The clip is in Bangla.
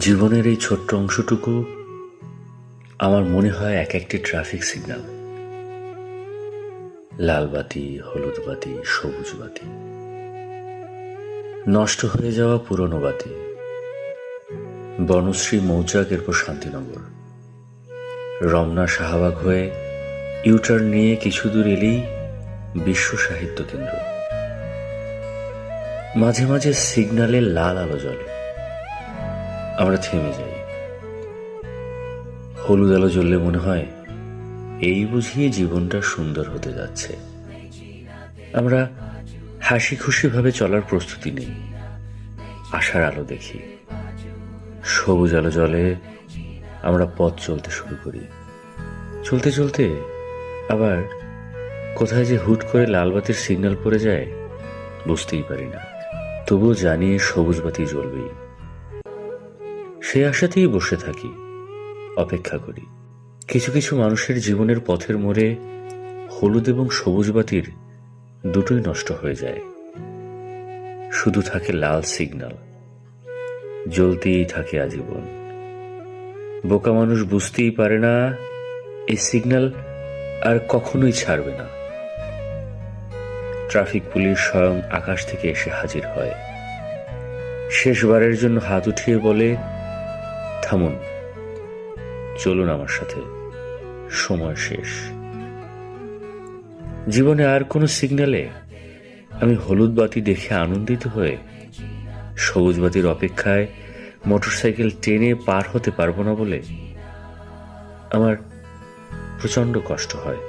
জীবনের এই ছোট্ট অংশটুকু আমার মনে হয় এক একটি ট্রাফিক সিগন্যাল। লাল বাতি, হলুদ বাতি, সবুজ বাতি, নষ্ট হয়ে যাওয়া পুরনো বাতি, বনশ্রী মৌচাক, এরপর শান্তিনগর, রমনা শাহবাগ হয়ে ইউটার্ন নিয়ে কিছু দূর এলেই বিশ্ব সাহিত্য কেন্দ্র। মাঝে মাঝে সিগন্যালে লাল আলো জ্বলে, আমরা থেমে যাই। হলুদ আলো জ্বললে মনে হয় এই বুঝিয়ে জীবনটা সুন্দর হতে যাচ্ছে। আমরা হাসি খুশি ভাবে চলার প্রস্তুতি নেই, আশার আলো দেখি। সবুজ আলো জ্বলে, আমরা পথ চলতে শুরু করি। চলতে চলতে আবার কোথায় যে হুট করে লাল বাতির সিগন্যাল পড়ে যায় বুঝতেই পারি না, তবুও জানি সবুজ বাতি জ্বলবেই। সে আশাতেই বসে থাকি, অপেক্ষা করি। কিছু কিছু মানুষের জীবনের পথের মোড়ে হলুদ এবং সবুজ বাতির দুটোই নষ্ট হয়ে যায়, শুধু থাকে লাল সিগন্যাল, জ্বলতেই থাকে আজীবন। বোকা মানুষ বুঝতেই পারে না এই সিগন্যাল আর কখনোই ছাড়বে না। ট্রাফিক পুলিশ স্বয়ং আকাশ থেকে এসে হাজির হয়, শেষবারের জন্য হাত উঠিয়ে বলে, থামুন, চলুন আমার সাথে, সময় শেষ। জীবনে আর কোনো সিগন্যালে আমি হলুদ বাতি দেখে আনন্দিত হয়ে সবুজ বাতির অপেক্ষায় মোটরসাইকেল টেনে পার হতে পারবো না বলে আমার প্রচন্ড কষ্ট হয়।